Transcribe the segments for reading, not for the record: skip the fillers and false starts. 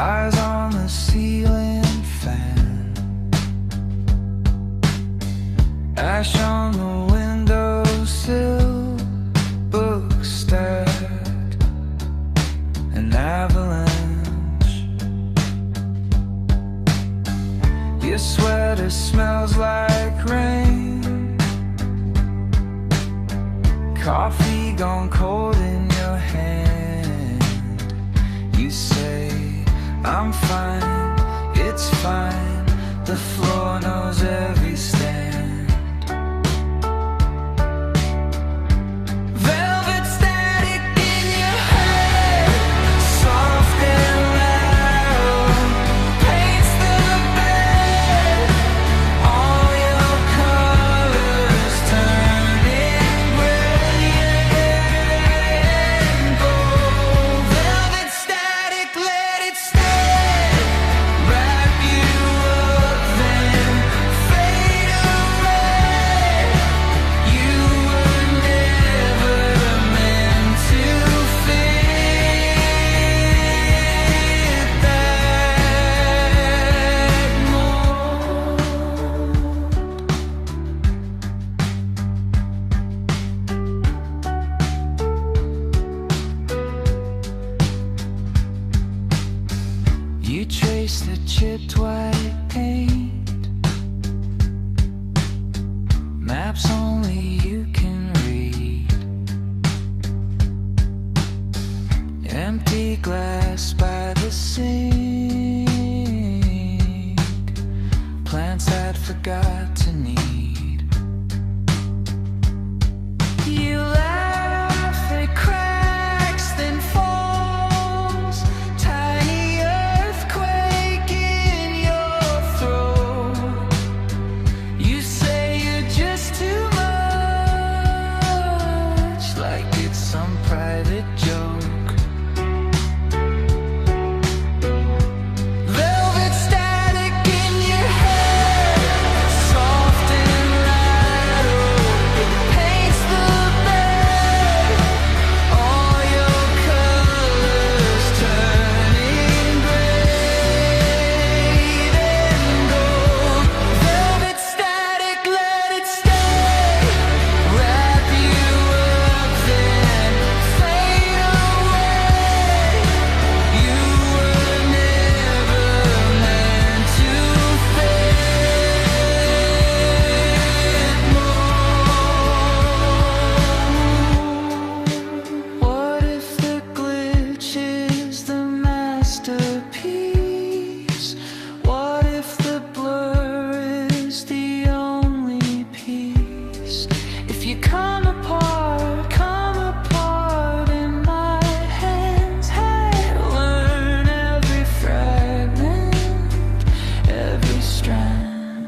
eyes on the ceiling fan, ash on the windowsill, books stacked, an avalanche. Your sweater smells like rain, coffee gone cold in your hand. You say, I'm fine, it's fine, the floor knows every stand. Velvet static in your head, soft and loud, paints the bed, all your colors turning gray and gold. Velvet static, let it stay, wrap you up then fade away. You were never meant to fit that mold. You trace the chipped white paint, maps only you can read, empty glass by the sink, plants I'd forgot to need. You laugh at cracks, then falls, tiny earthquake in your throat. You say you're just too much, like it's some private joke. Velvet static in your head, soft and loud, paints the bed, all your colors turning gray and gold. Velvet static, let it stay, wrap you up then fade away. You were never meant to fit mold. What if the glitch is the masterpiece? What if the blur is the only piece? If you come apart in my hands, hey, learn every fragment, every strand.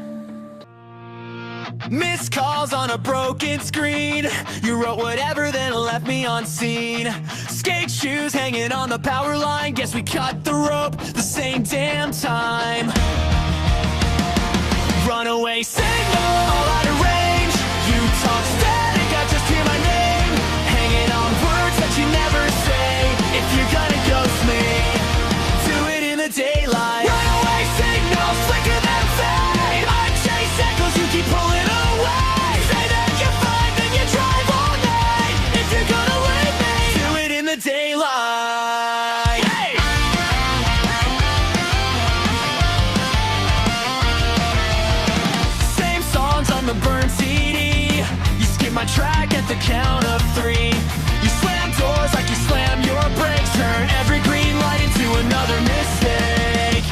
Missed calls on a broken screen. You wrote whatever, then left me on scene. Skate shoes hanging on the power line. Guess we cut the rope the same damn time. Runaway signal, all out of range. You talk static, I just hear my name. Hanging on words that you never say. If you're gonna ghost me, do it in the daylight. Runaway signal, slicker than fade. I chase echoes, you keep pulling away. Say that you're fine, then you drive all night. If you're gonna leave me, do it in the daylight. Hey! Same songs on the burnt CD. You skip my track at the count of 3. You slam doors like you slam your brakes. Turn every green light into another mistake.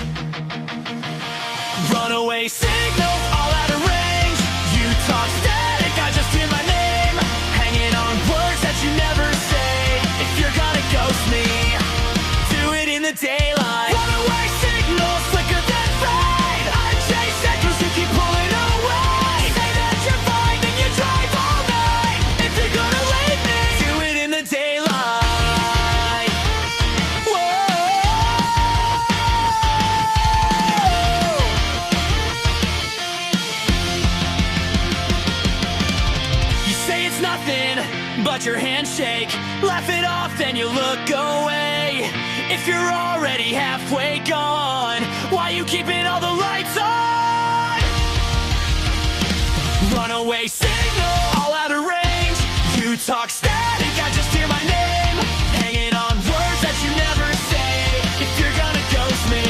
Runaway signal, all out of range. You talk static, I just hear my name. Hanging on words that you never say. If you're gonna ghost me, do it in the daylight. Runaway signal, slicker than fade. I chase echoes, you keep pulling away. Say that you're fine, then you drive all night. If you're gonna leave me, do it in the daylight. You say it's nothing but your handshake. Laugh it off, then you look away. if you're already halfway gone? Why you keeping all the lights on? Runaway signal, all out of range. You talk static, I just hear my name. Hanging on words that you never say. If you're gonna ghost me,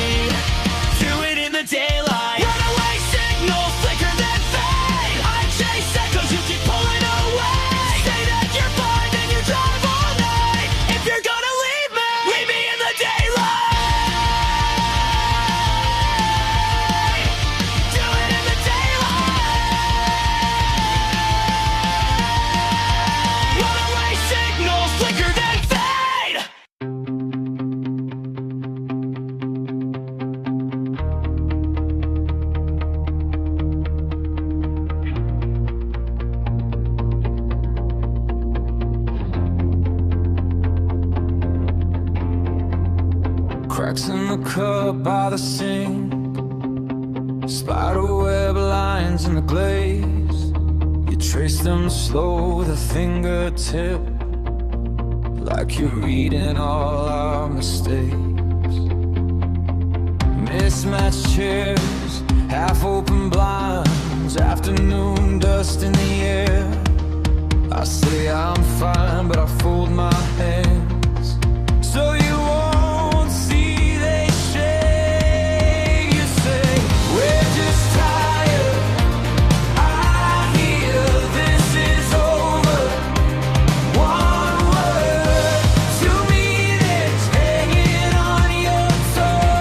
do it in the daylight. Runaway signal, flicker then fade. I chase echoes, you keep pulling away. Say that you're fine, then you drive all night. If you're gonna leave me in the daylight. Do it in the daylight. Runaway signal, flicker then fade. Cracks in the cup by the sink, spiderweb lines in the glaze. You trace them slow with a fingertip, like you're reading all our mistakes. Mismatched chairs, half-open blinds, afternoon dust in the air. I say I'm fine, but I fold my hands so you won't see they shake. You say we're just tired. I hear this is over. One word to me that's hanging on your tongue.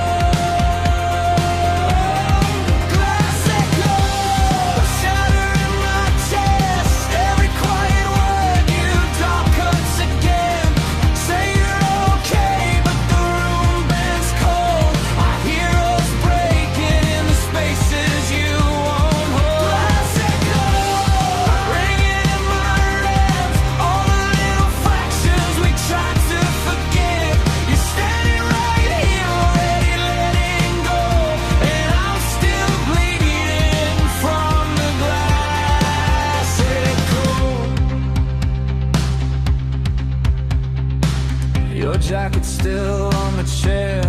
ClassicRock, shattering my chest. Every quiet word you drop cuts again. Say you're okay, but the room bends cold. I hear us breaking in the spaces you won't hold. ClassicRock, ringing in my ribs. All the little fractions we tried to forgive. You're standing right here, already letting go, and I'm still bleeding from the glass. Your jacket's still on the chair,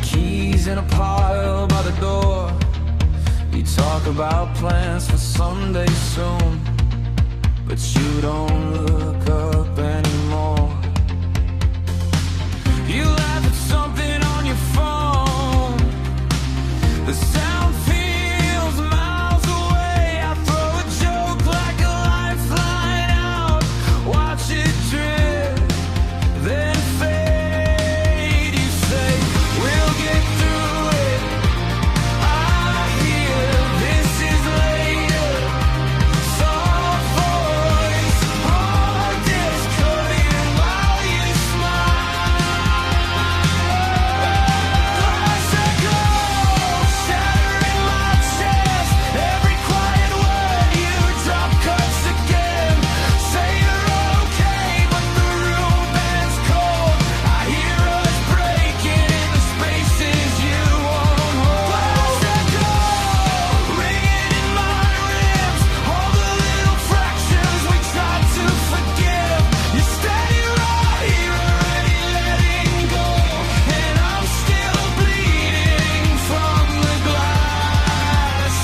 keys in a pile by the door. You talk about plans for someday soon, but you don't look up anymore. You laugh at something on your phone. The sound feels miles away. I throw a joke like a lifeline out. Watch it drift, then fade. You say we'll get through it. I hear this is later. Soft voice, hard disk cutting while you smile. ClassicRock, shattering my chest. Every quiet word you drop cuts again. Say you're okay, but the room bends cold. I hear us breaking in the spaces you won't hold. ClassicRock, ringing in my ribs. All the little fractions we tried to forgive. You're standing right here, already letting go, and I'm still bleeding from the glass.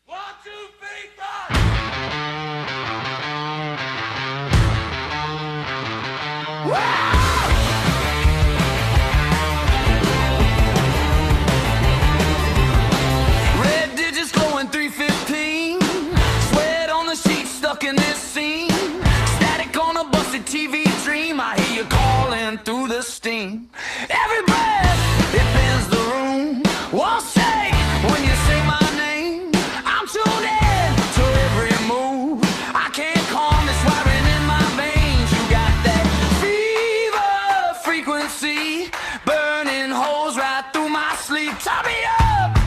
One, two, three, four. Red digits glowing 315. Sweat on the sheets stuck in this scene. Static on a busted TV dream. I hear you calling through the steam. Every breath, it bends the room. Won't say when you say my name. I'm tuned in to every move. I can't calm this wiring in my veins. You got that fever frequency, burning holes right through my sleep. Top me up,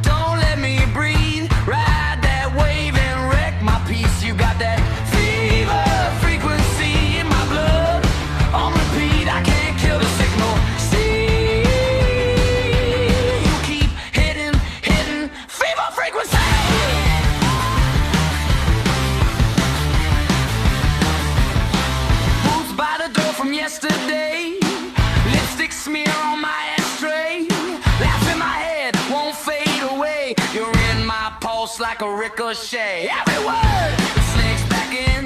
don't let me breathe. Ride that wave and wreck my peace. You got that fever frequency in my blood. On repeat, I can't kill the signal. See, you keep hitting fever frequency. Boots by the door from from yesterday. Lipstick smear on my ashtray. Laugh in my head, won't fade away. You're in my pulse like a ricochet. Every word snakes back in,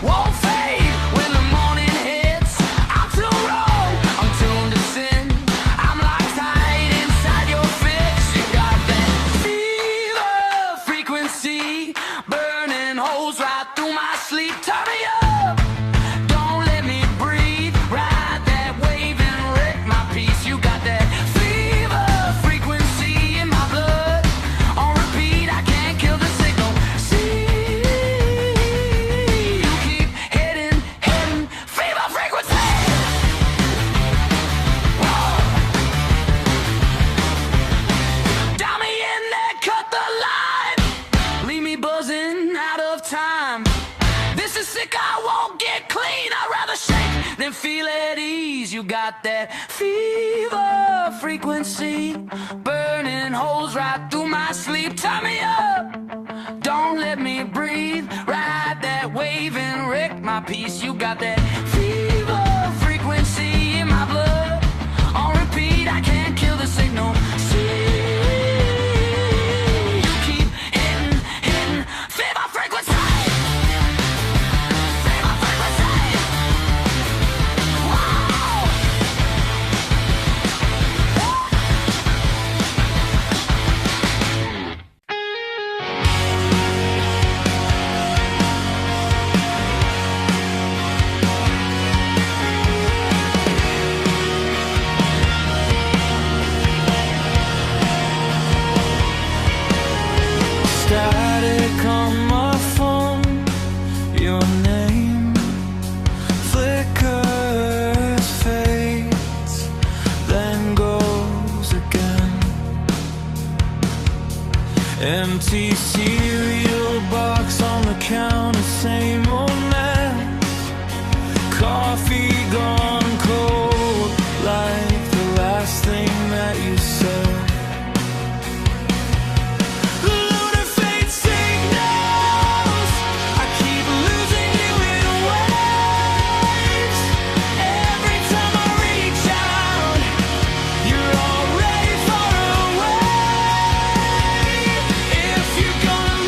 won't fade when the morning hits. I'm too wrong, I'm tuned to sin. I'm locked tight inside your fix. You got that fever frequency, burning holes right through my sleep. Turn me up, don't let me breathe. Ride that wave and wreck my peace. You got that fever frequency in my blood. On repeat, I can't kill the signal. See, you keep hitting, fever frequency. Whoa. Dial me in there, cut the line. Leave me buzzing out of time. This is sick, I won't get clean. I'd rather shake than feel at ease. You got that fever frequency, burning holes right through my sleep. Turn me up, don't let me breathe. Ride that wave and wreck my peace. You got that fever frequency in my blood. On repeat, I can't kill the signal. See, you keep hitting, fever frequency. Fever frequency. Wow. Static on my phone, your name flickers, fades, then goes again. Empty cereal box on the counter, same old mess. Coffee gone cold, like the last thing that you said. Lunar fate signals, I keep losing you in waves. Every time I reach out, you're already far away. If you're gonna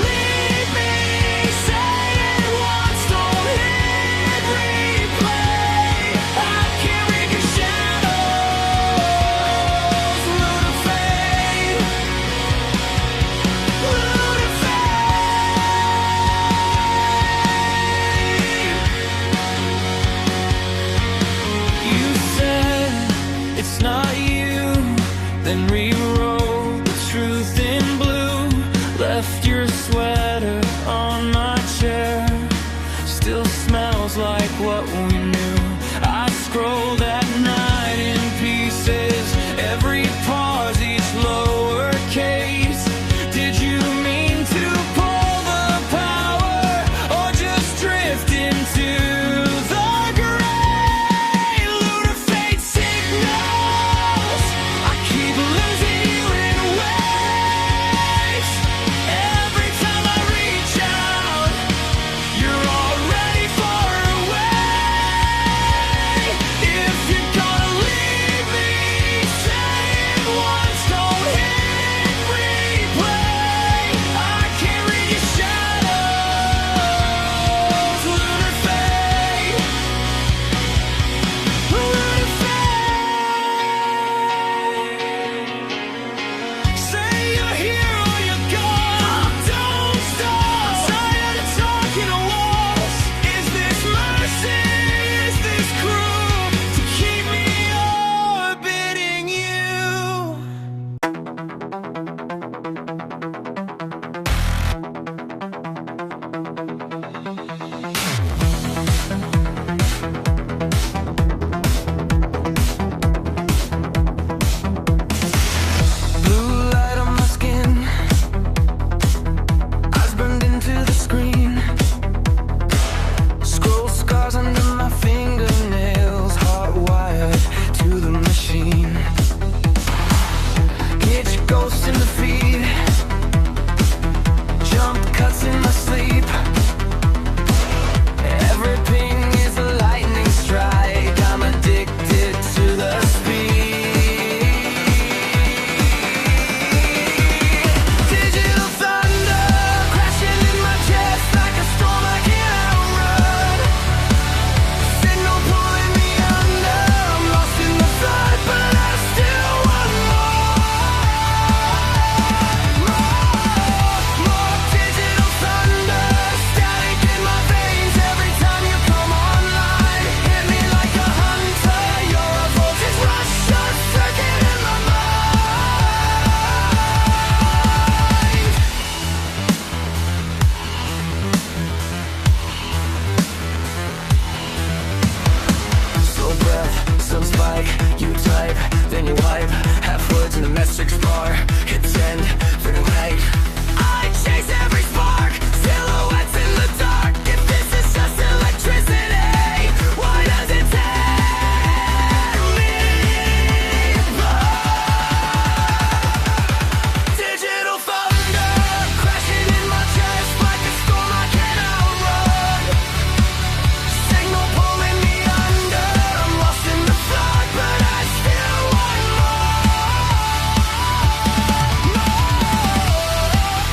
like, you type, then you wipe half words in the message bar, hit send, then write. I chase every spark, silhouettes in the dark. If this is just electricity, why does it tear me apart? Digital thunder crashing in my chest like a storm I can't outrun. Signal pulling me under, I'm lost in the flood, but I still want more.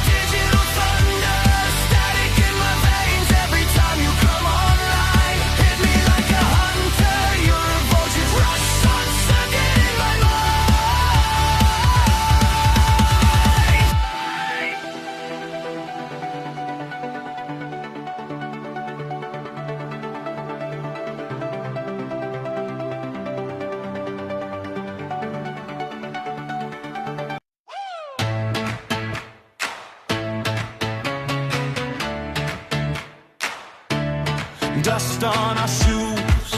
Digital thunder, static in my veins every time you come online. Hit me like a hunter, your vulture's rush on circuit in my mind. Dust on our shoes,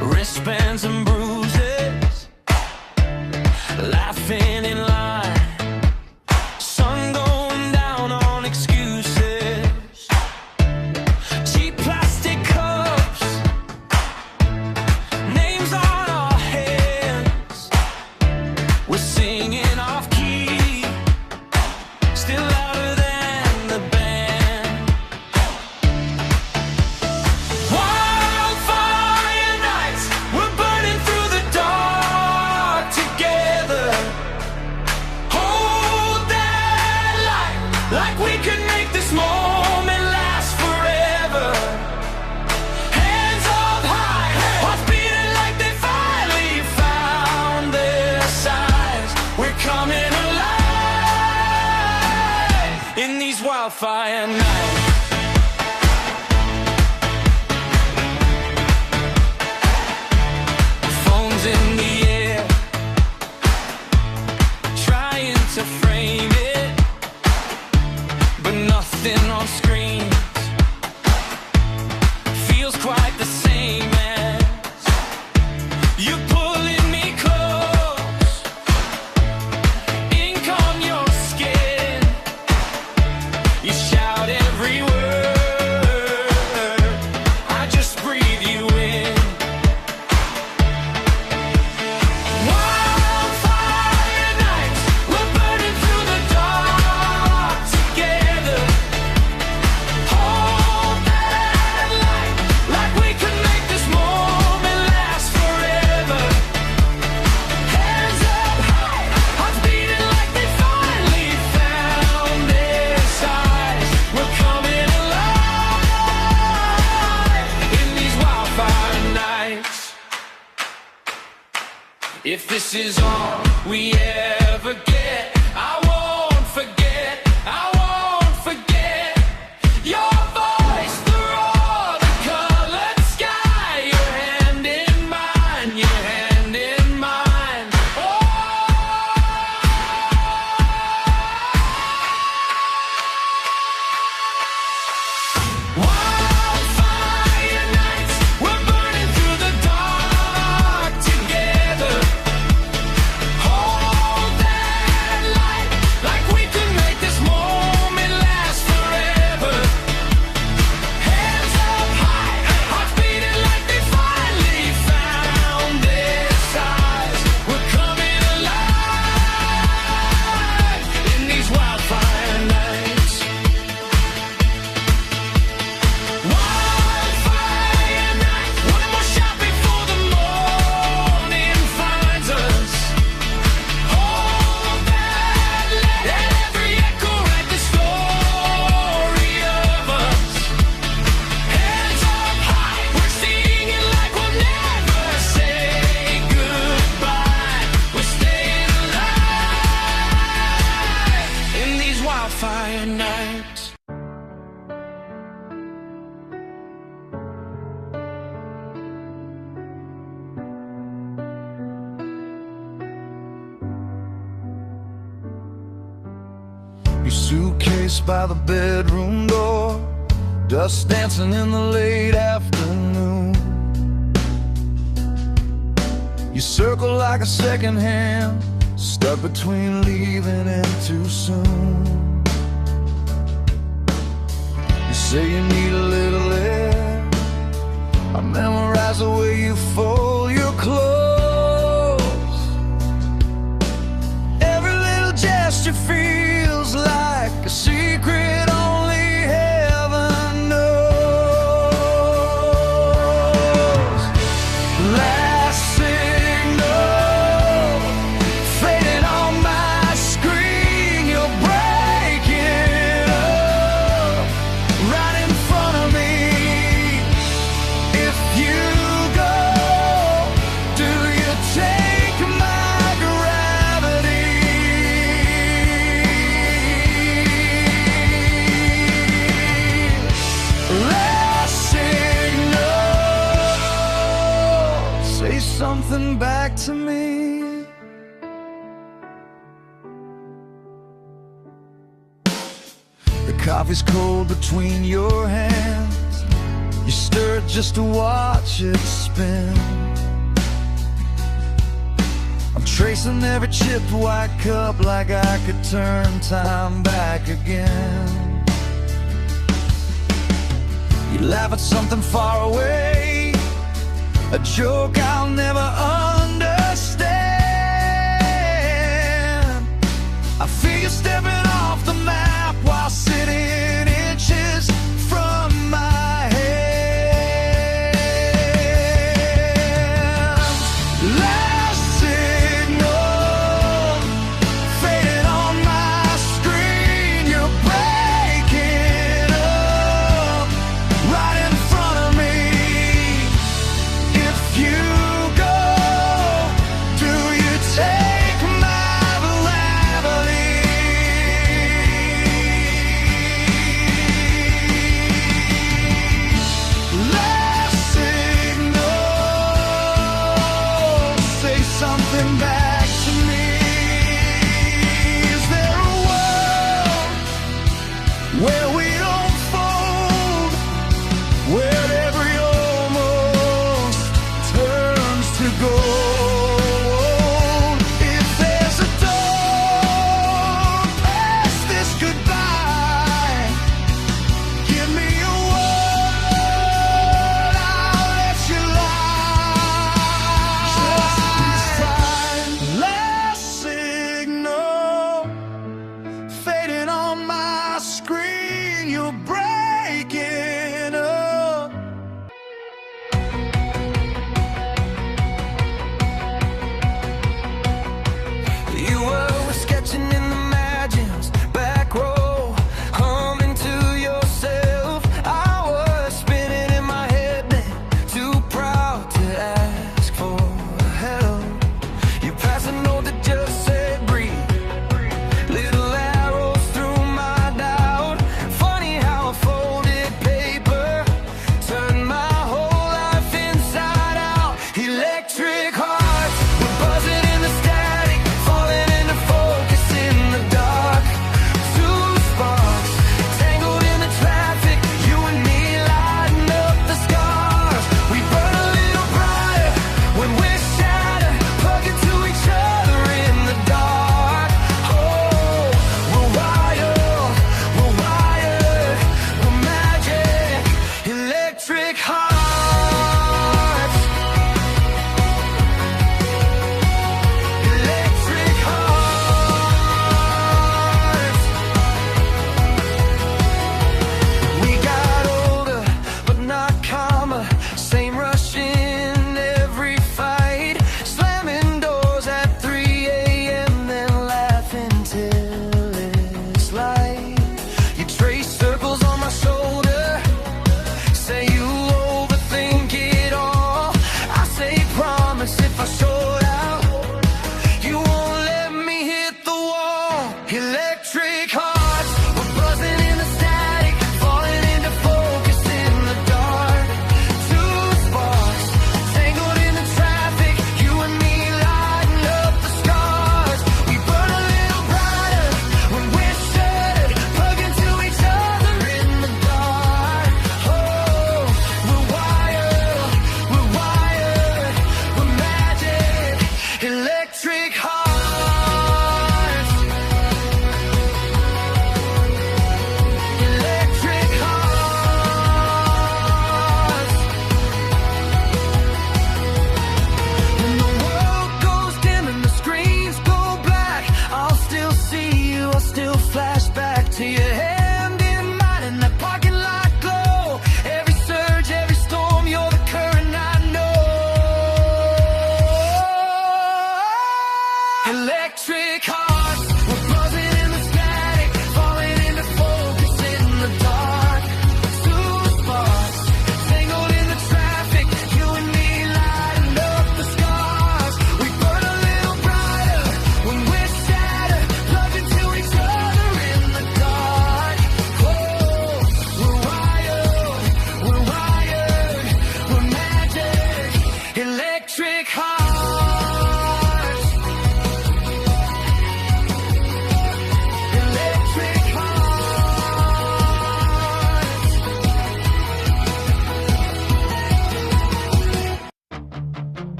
wristbands and bruises, laughing in line, sun going down on excuses, cheap plastic cups, names on our hands, we're singing off key, still louder than the band. Wildfire nights, we're burning through the dark together. Hold that light, like we could make this moment last forever. Hands up high, hearts beating like they finally found their size. We're coming alive in these wildfire nights. Phones in the air, trying to frame it, but nothing on screens feels quite the same as you pulling me close, ink on your skin, you shout every word, I just breathe you in. Wildfire nights, we're burning through the dark together. Hold that light, like we could make this moment last forever. Hands up high, hearts beating like they finally found their size. We're coming alive in these wildfire nights. If this is all we ever get, I won't forget, I won't forget your voice, the roar, the colored sky, your hand in mine, your hand in mine. Wildfire nights, we're burning through the dark together. Hold that light, like we could make this moment last forever. Hands up high, hearts beating like they finally found their size. We're coming alive in these wildfire nights. Wildfire nights, one more shot before the morning finds us. Hold that light, let every echo write the story of us. Hands up high, we're singing like we'll never say goodbye. We're staying alive in these wildfire nights. Your suitcase by the bedroom door, dust dancing in the late afternoon. You circle like a second hand, stuck between leaving and too soon. You say you need a little air, I memorize the way you fold your clothes. Every little gesture feels like a secret only heaven knows. Last signal fading on my screen, you're breaking up right in front of me. If you go, do you take my gravity? Last signal, say something back to me. The coffee's cold between your hands, you stir it just to watch it spin. I'm tracing every chipped white cup like I could turn time back again. You laugh at something far away, a joke I'll never understand. I feel you stepping off the map while sitting inches from my hand. Last signal fading on my screen, you're breaking up right in front of me. If you go,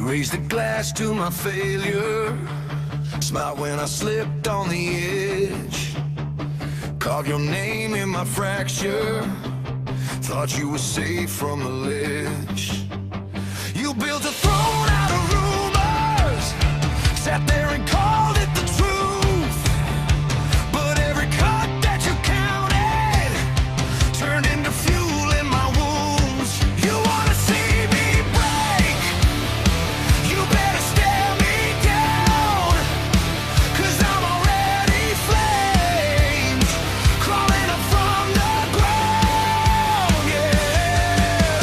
raised the glass to my failure, smiled when I slipped on the edge, carved your name in my fracture, thought you were safe from the ledge. You built a throne out of rumors, sat there and called it the truth, but every cut that you counted turned into fuel in my wounds. You wanna see me break? You better stare me down, 'cause I'm already flames crawling up from the ground, yeah.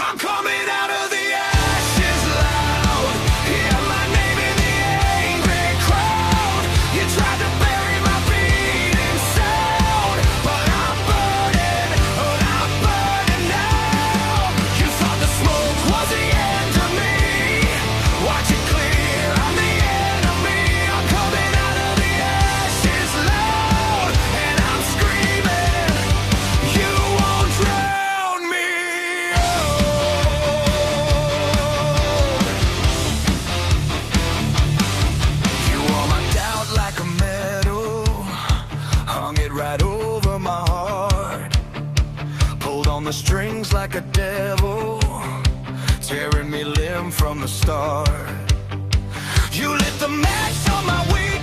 I'm coming out of the ashes loud, yeah, my name in the angry crowd. You tried to bury my beating sound, but I'm burning now. You thought the smoke was the end of me, watch it clear, I'm the enemy. I'm coming out of the ashes loud, and I'm screaming, you won't drown me out. You wore my doubt like a medal, hung it right over my heart, pulled on the strings like a devil, tearing me limb from the start. You lit the match on my wheel,